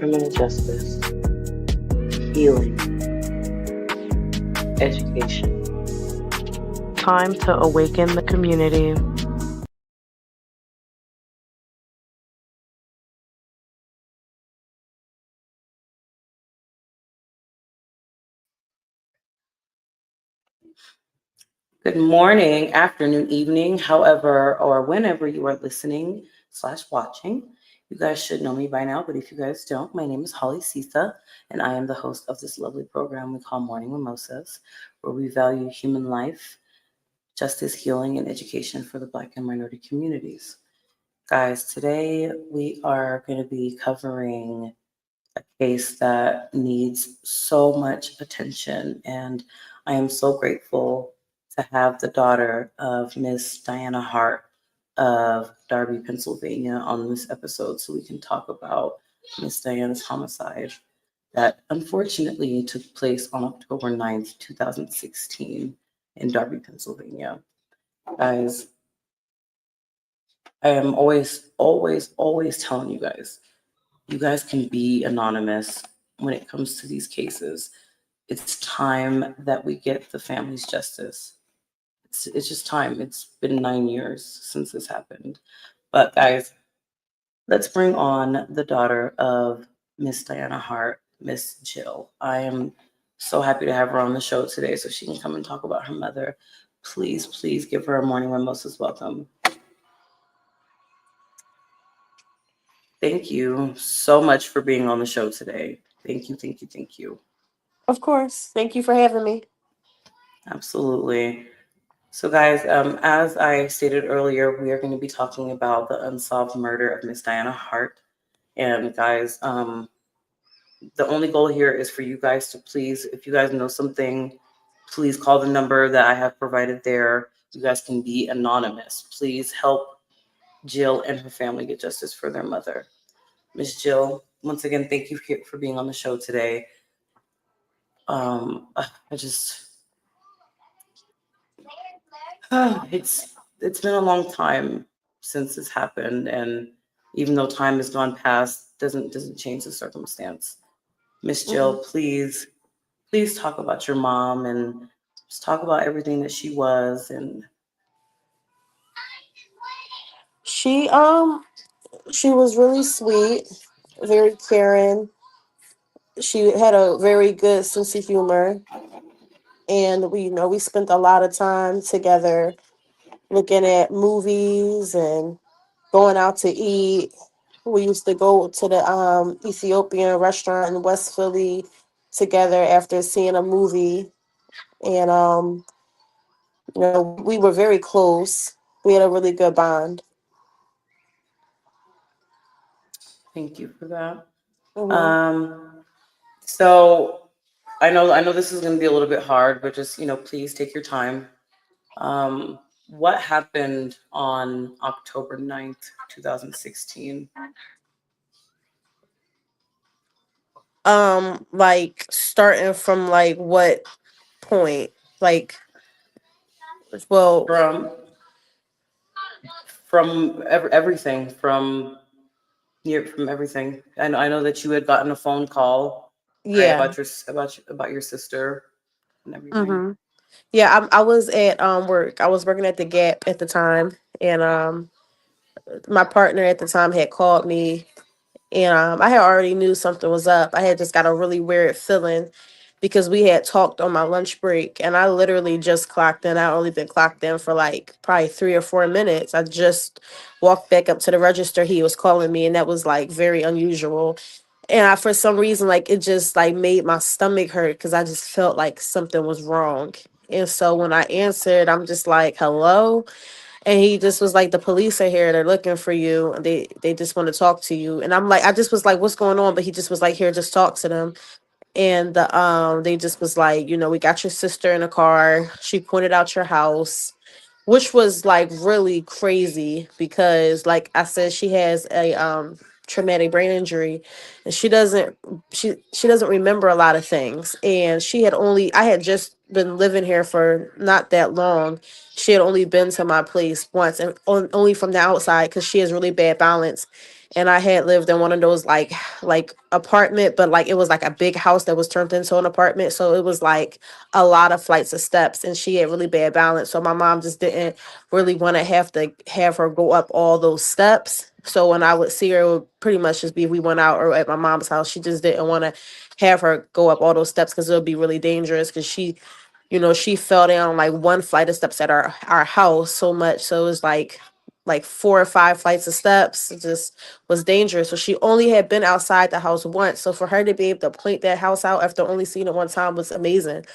criminal justice, healing, education. Time to awaken the community. Good morning, afternoon, evening, however, or whenever you are listening/watching. You guys should know me by now, but if you guys don't, my name is Holly Sisa, and I am the host of this lovely program we call Morning Mimosas, where we value human life, justice, healing, and education for the Black and minority communities. Guys, today we are going to be covering a case that needs so much attention, and I am so grateful to have the daughter of Miss Diana Hart of Darby, Pennsylvania, on this episode so we can talk about Miss Diana's homicide that unfortunately took place on October 9th, 2016 in Darby, Pennsylvania. Guys, I am always telling you guys can be anonymous when it comes to these cases. It's time that we get the families justice. It's just time. It's been 9 years since this happened. But guys, let's bring on the daughter of Miss Diana Hart, Miss Jill. I am so happy to have her on the show today so she can come and talk about her mother. Please give her a morning mimosas welcome. Thank you so much for being on the show today. Thank you. Of course. Thank you for having me. Absolutely. So, guys, as I stated earlier, we are going to be talking about the unsolved murder of Miss Diana Hart. And, guys, the only goal here is for you guys to please, if you guys know something, please call the number that I have provided there. You guys can be anonymous. Please help Jill and her family get justice for their mother. Miss Jill, once again, thank you for being on the show today. I just it's been a long time since this happened, and even though time has gone past, doesn't change the circumstance. Miss hmm Jill, please talk about your mom and just talk about everything that she was. And She she was really sweet, very caring. She had a very good sense of humor, and we spent a lot of time together looking at movies and going out to eat. We used to go to the Ethiopian restaurant in West Philly together after seeing a movie, and we were very close. We had a really good bond. thank you for that. hmm Um, so I know this is going to be a little bit hard, but just please take your time. What happened on October 9th, 2016? like starting from like what point? Like, well, From everything, from everything. I know that you had gotten a phone call, right, yeah. about your sister and everything. hmm Yeah, I was at work. I was working at the Gap at the time, and my partner at the time had called me, and I had already knew something was up. I had just got a really weird feeling because we had talked on my lunch break, and I literally just clocked in. I only been clocked in for like probably 3 or 4 minutes. I just walked back up to the register. He was calling me, and that was like very unusual. And for some reason, like it just like made my stomach hurt because I just felt like something was wrong. And so when I answered, I'm just like, "Hello," and he just was like, "The police are here. They're looking for you. And they just want to talk to you." And I'm like, I just was like, "What's going on?" But he just was like, "Here, just talk to them." And they just was like, "We got your sister in a car. She pointed out your house," which was like really crazy because, like I said, she has a traumatic brain injury, and she doesn't remember a lot of things. And she had only I had just been living here for not that long. She had only been to my place once, and only from the outside because she has really bad balance. And I had lived in one of those like apartment, but like it was like a big house that was turned into an apartment. So it was like a lot of flights of steps, and she had really bad balance. So my mom just didn't really want to have her go up all those steps. So when I would see her, it would pretty much just be if we went out or at my mom's house. She just didn't want to have her go up all those steps because it would be really dangerous because she fell down like one flight of steps at our house so much. So it was like 4 or 5 flights of steps. It just was dangerous. So she only had been outside the house once. So for her to be able to point that house out after only seeing it one time was amazing.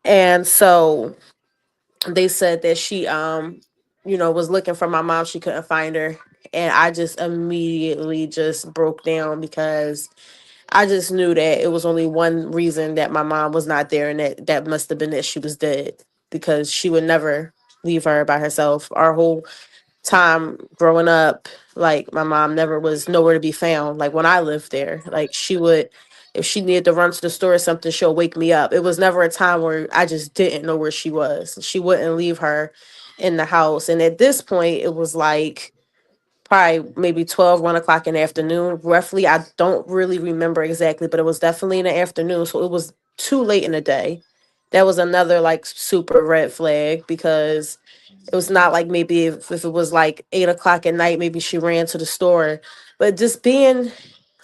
And so they said that she was looking for my mom. She couldn't find her. And I just immediately just broke down because I just knew that it was only one reason that my mom was not there, and that must have been that she was dead because she would never leave her by herself. Our whole time growing up, like my mom never was nowhere to be found. Like when I lived there, like she would, if she needed to run to the store or something, she'll wake me up. It was never a time where I just didn't know where she was. She wouldn't leave her in the house. And at this point, it was like probably maybe 1 o'clock in the afternoon roughly. I don't really remember exactly, but it was definitely in the afternoon, so it was too late in the day. That was another like super red flag because it was not like maybe if it was like 8 o'clock at night, maybe she ran to the store, but just being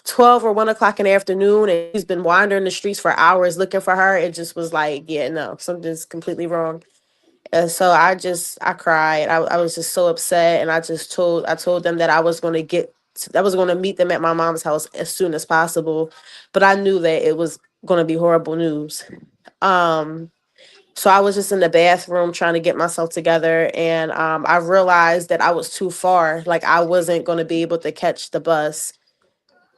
12 or 1 o'clock in the afternoon and she's been wandering the streets for hours looking for her, it just was like, yeah, no, something's completely wrong. And so I cried. I was just so upset, and I told them that I was going to meet them at my mom's house as soon as possible, but I knew that it was going to be horrible news. Um, so I was just in the bathroom trying to get myself together, and I realized that I was too far. Like I wasn't going to be able to catch the bus,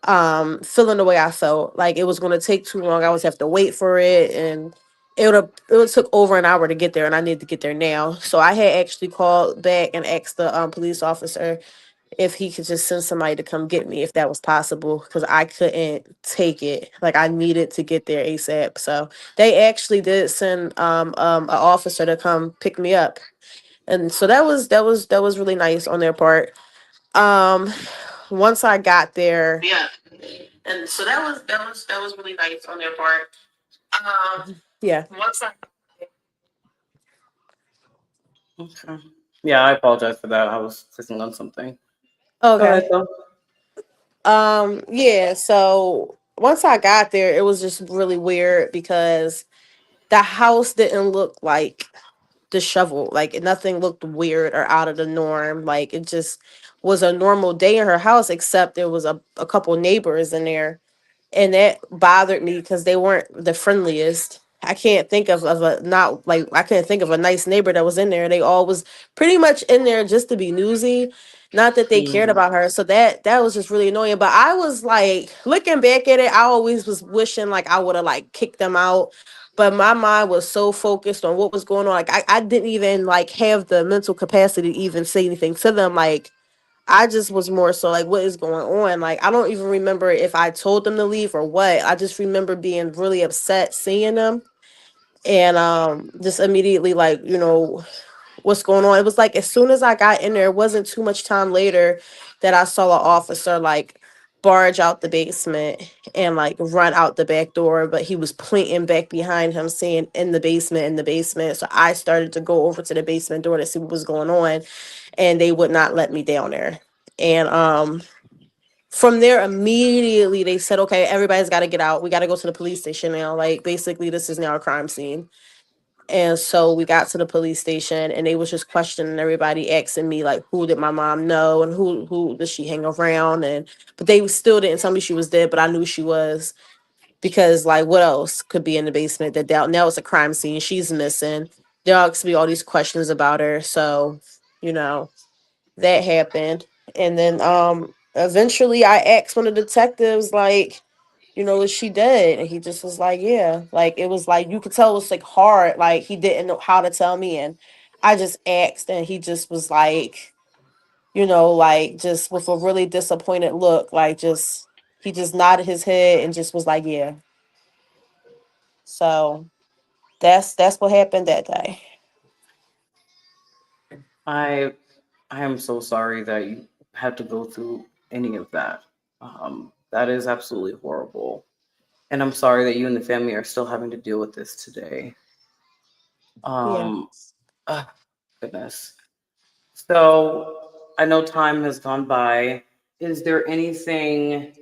feeling the way I felt. Like it was gonna take too long. I was have to wait for it, and it would took over an hour to get there, and I needed to get there now. So I had actually called back and asked the police officer if he could just send somebody to come get me if that was possible because I couldn't take it. Like I needed to get there ASAP. So they actually did send an officer to come pick me up. And so that was really nice on their part. Um Once I got there, yeah, and so that was really nice on their part. Yeah. Once I Okay. Yeah, I apologize for that. I was clicking on something. Go ahead, Okay. though. Yeah, so once I got there, it was just really weird because the house didn't look like disheveled. Like nothing looked weird or out of the norm. Like it just was a normal day in her house, except there was a couple neighbors in there, and that bothered me because they weren't the friendliest. I can't think of a not like I couldn't think of a nice neighbor that was in there. They all was pretty much in there just to be newsy, not that they cared Mm. about her. So that was just really annoying. But I was like looking back at it, I always was wishing like I would have like kicked them out. But my mind was so focused on what was going on. Like I didn't even like have the mental capacity to even say anything to them. Like I just was more so like, what is going on? Like, I don't even remember if I told them to leave or what. I just remember being really upset seeing them and just immediately like, what's going on. It was like as soon as I got in there, it wasn't too much time later that I saw an officer like barge out the basement and like run out the back door, but he was pointing back behind him saying in the basement. So I started to go over to the basement door to see what was going on, and they would not let me down there. And from there immediately they said, okay, everybody's got to get out. We got to go to the police station now. Like basically this is now a crime scene. And so we got to the police station and they was just questioning everybody, asking me like, who did my mom know and who does she hang around? And but they still didn't tell me she was dead, but I knew she was because like what else could be in the basement that doubt now it's a crime scene. She's missing. There asked me all these questions about her. So, you know, that happened. And then eventually I asked one of the detectives, like, is she dead? And he just was like, yeah. Like it was like you could tell it was like hard, like he didn't know how to tell me. And I just asked and he just was like, like just with a really disappointed look, like just he just nodded his head and just was like, yeah. So That's what happened that day. I I am so sorry that you had to go through any of that. That is absolutely horrible. And I'm sorry that you and the family are still having to deal with this today. Yeah. Um, ah, goodness. So I know time has gone by. Is there anything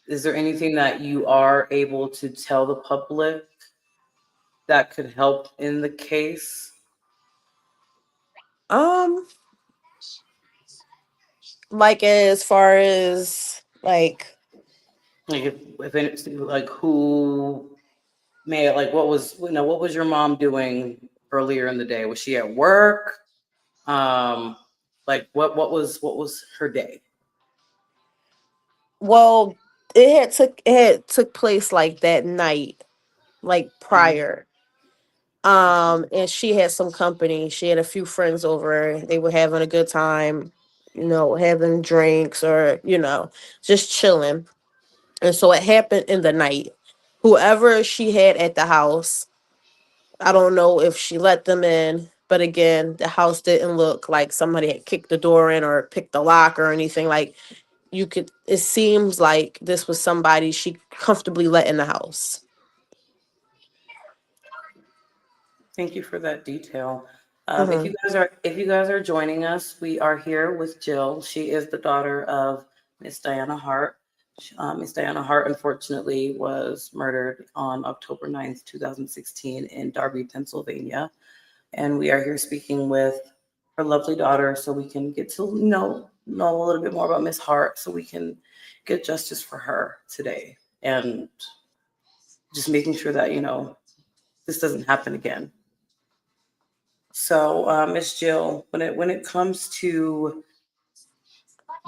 is there anything that you are able to tell the public that could help in the case? Um, like as far as like Like if it's like who may like what was your mom doing earlier in the day? Was she at work? Um, like what was her day? well, it had took place like that night, like Mhm. prior. Okay. And she had some company. She had a few friends over. They were having a good time, having drinks or, just chilling. And so it happened in the night. Whoever she had at the house, I don't know if she let them in, but again, the house didn't look like somebody had kicked the door in or picked the lock or anything. Like it seems like this was somebody she comfortably let in the house. Thank you for that detail. Hmm. If you guys are joining us, we are here with Jill. She is the daughter of Miss Diana Hart. Miss Diana Hart unfortunately was murdered on October 9th, 2016 in Darby, Pennsylvania. And we are here speaking with her lovely daughter so we can get to know a little bit more about Miss Hart so we can get justice for her today and just making sure that this doesn't happen again. So, Miss Jill, when it comes to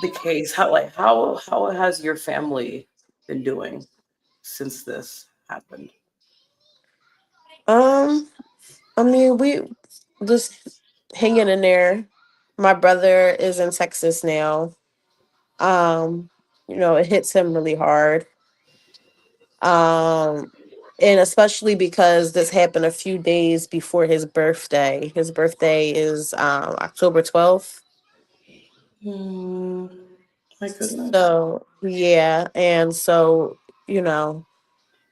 the case, how has your family been doing since this happened? Um, I mean, we just hanging in there. My brother is in Texas now. Um, it hits him really hard. Um, and especially because this happened a few days before his birthday. His birthday is October 12th. Hmm, my goodness. So, yeah, and so, you know,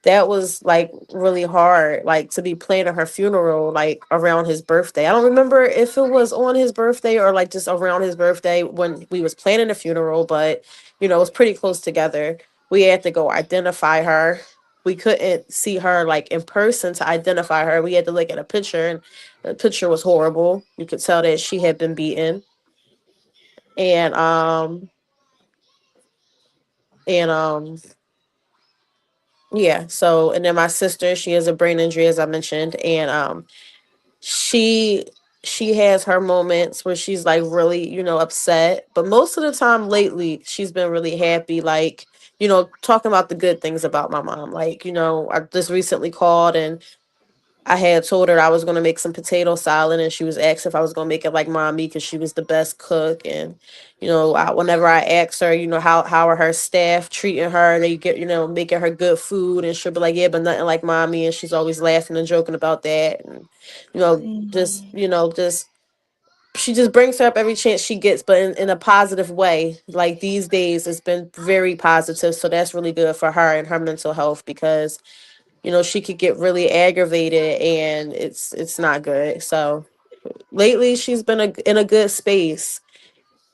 that was like really hard, like to be planning her funeral like around his birthday. I don't remember if it was on his birthday or like just around his birthday when we was planning the funeral, but it was pretty close together. We had to go identify her. We couldn't see her like in person to identify her. We had to look at a picture, and the picture was horrible. You could tell that she had been beaten. And and yeah, so and then my sister, she has a brain injury as I mentioned, and she she has her moments where she's like really upset, but most of the time lately she's been really happy, like talking about the good things about my mom. Like I just recently called and I had told her I was going to make some potato salad, and she was asked if I was going to make it like mommy because she was the best cook. And whenever I asked her, how are her staff treating her, they get making her good food, and she'll be like, yeah, but nothing like mommy. And she's always laughing and joking about that. And just Mhm. just she just brings her up every chance she gets, but in a positive way. Like these days, it's been very positive, so that's really good for her and her mental health because she could get really aggravated and it's not good. So lately she's been in a good space.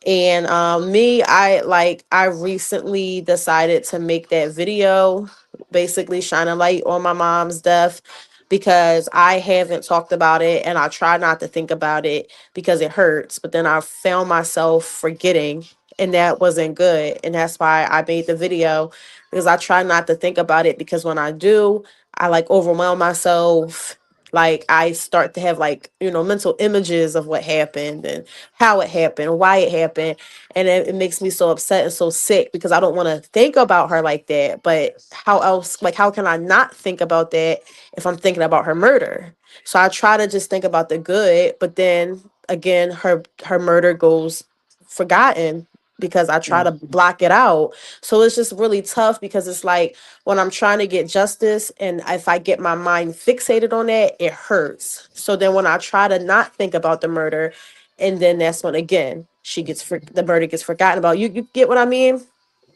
And me, I recently decided to make that video, basically shine a light on my mom's death because I haven't talked about it and I try not to think about it because it hurts. But then I found myself forgetting, and that wasn't good. And that's why I made the video, because I try not to think about it, because when I do, I like overwhelm myself. Like I start to have like, mental images of what happened and how it happened, why it happened. And it makes me so upset and so sick because I don't want to think about her like that. But how else, like, how can I not think about that if I'm thinking about her murder? So I try to just think about the good, but then again, her murder goes forgotten. because I try Yeah. to block it out. So it's just really tough because it's like when I'm trying to get justice and if I get my mind fixated on that, it hurts. So then when I try to not think about the murder, and then that's when again the murder gets forgotten about. You get what I mean?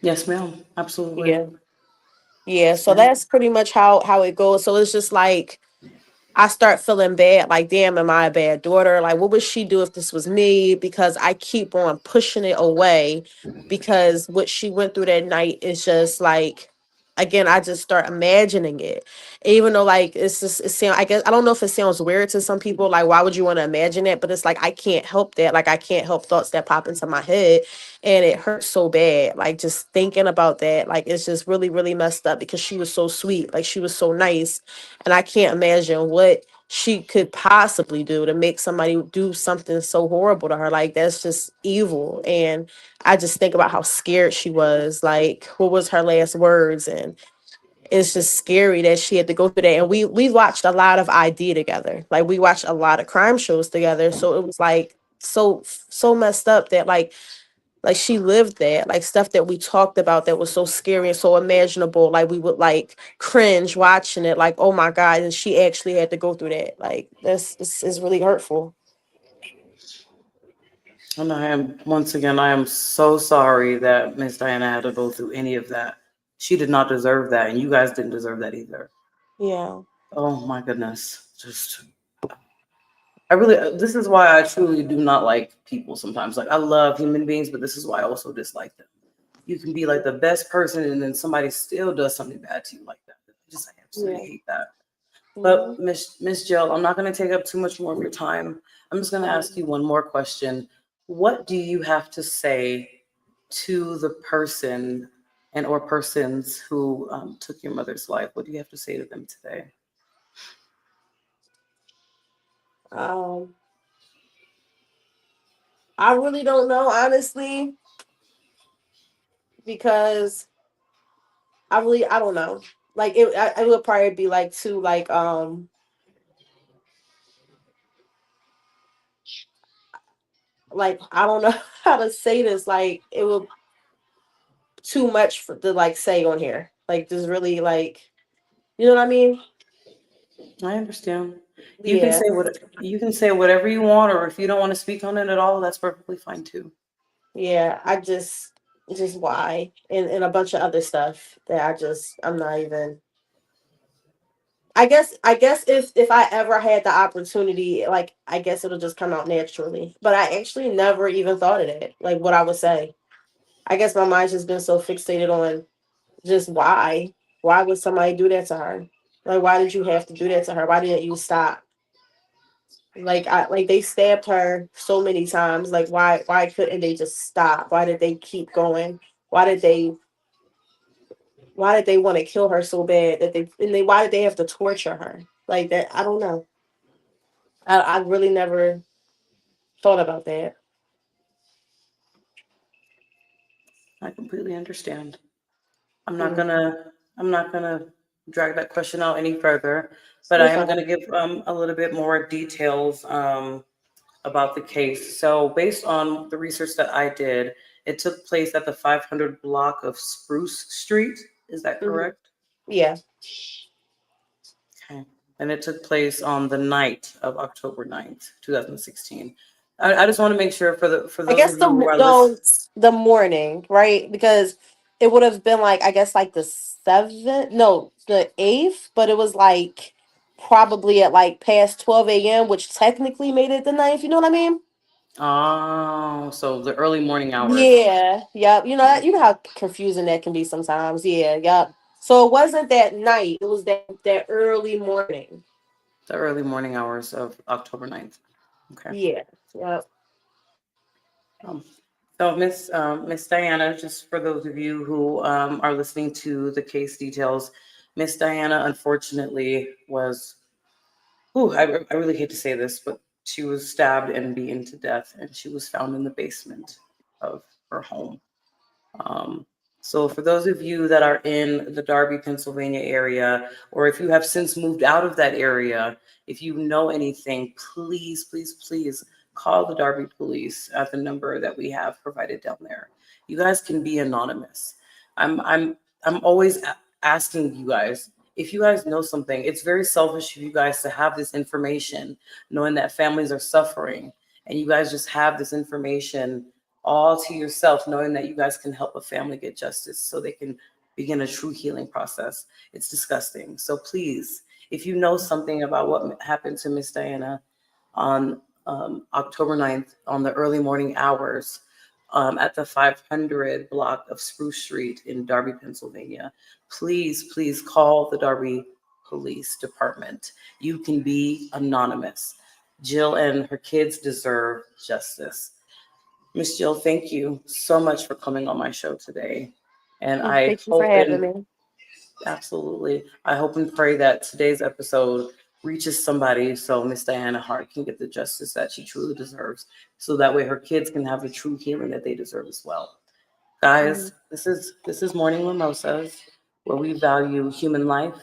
Yes, ma'am. Absolutely. Yeah. Yeah. So Yeah. that's pretty much how it goes. So it's just like I start feeling bad, like, damn, am I a bad daughter? Like, what would she do if this was me? Because I keep on pushing it away because what she went through that night is just like, again, I just start imagining it. Even though, like, it's just, it sounds, I guess, I don't know if it sounds weird to some people. Like, why would you want to imagine it? But it's like, I can't help that. Like, I can't help thoughts that pop into my head. And it hurts so bad. Like, just thinking about that, like, it's just really, really messed up because she was so sweet. Like, she was so nice and I can't imagine what she could possibly do to make somebody do something so horrible to her. Like, that's just evil. And I just think about how scared she was. Like, what was her last words? And it's just scary that she had to go through that. And we watched a lot of ID together. Like, we watched a lot of crime shows together. So it was like so messed up that like she lived that, like stuff that we talked about that was so scary and so imaginable, like we would like cringe watching it, like, oh my god, and she actually had to go through that. Like, this is really hurtful. And I am, once again, I am so sorry that Miss Diana had to go through any of that. She did not deserve that, and you guys didn't deserve that either. Yeah. Oh my goodness. Just, I really, this is why I truly do not like people sometimes. Like, I love human beings, but this is why I also dislike them. You can be like the best person, and then somebody still does something bad to you like that. I absolutely Yeah. hate that. Hmm. But Miss Jill, I'm not going to take up too much more of your time. I'm just going to ask you one more question. What do you have to say to the person and or persons who took your mother's life? What do you have to say to them today? um I really don't know, honestly, because I don't know. Like, it would probably be like too like I don't know how to say this. Like, it would too much for to like say on here. Like, just really, like, you know what I mean? I understand. Yeah. You can say whatever you want, or if you don't want to speak on it at all, that's perfectly fine too. Yeah. Just why, and a bunch of other stuff that I'm not even. I guess if I ever had the opportunity, like, I guess it'll just come out naturally. But I actually never even thought of that. Like, what I would say. I guess my mind's just been so fixated on just why. Why would somebody do that to her? Like, why did you have to do that to her? Why didn't you stop? Like, they stabbed her so many times. Like, why couldn't they just stop? Why did they keep going? Why did they why did they want to kill her so bad that they why did they have to torture her? Like that, I don't know. I really never thought about that. I completely understand. I'm not Mm, gonna I'm not gonna drag that question out any further, but I you're am fine. gonna give a little bit more details about the case. So based on the research that I did, it took place at the 500 block of Spruce Street. Is that Hmm. correct? Yeah. Okay. And it took place on the night of October 9th, 2016. I just want to make sure for I those guess of you who are listening. the morning, right? Because it would have been like, I guess, like the seventh, no, the eighth, but it was like probably at like past 12 a.m., which technically made it the ninth. You know what I mean? Oh, so the early morning hours. Yeah. Yep. You know how confusing that can be sometimes. Yeah. Yep. So it wasn't that night. It was that early morning. The early morning hours of October 9th. Okay. Yeah. Yep. Um, so, Miss Diana, just for those of you who are listening to the case details, Miss Diana unfortunately was. Ooh, I really hate to say this, but she was stabbed and beaten to death, and she was found in the basement of her home. Um, so, for those of you that are in the Darby, Pennsylvania area, or if you have since moved out of that area, if you know anything, please, please, please call the Darby police at the number that we have provided down there. You guys can be anonymous. I'm always asking you guys, if you guys know something, it's very selfish of you guys to have this information, knowing that families are suffering, and you guys just have this information all to yourself, knowing that you guys can help a family get justice so they can begin a true healing process. It's disgusting. So please, if you know something about what happened to Miss Diana on October 9th, on the early morning hours, at the 500 block of Spruce Street in Darby, Pennsylvania, please call the Darby Police Department. You can be anonymous. Jill and her kids deserve justice. Miss Jill, thank you so much for coming on my show today. And I Thank you for hope having and me. absolutely, I hope and pray that today's episode reaches somebody so Miss Diana Hart can get the justice that she truly deserves. So that way her kids can have the true healing that they deserve as well. Guys, this is Morning Mimosas, where we value human life,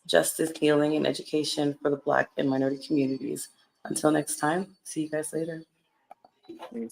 justice, healing, and education for the Black and minority communities. Until next time, see you guys later. Mm.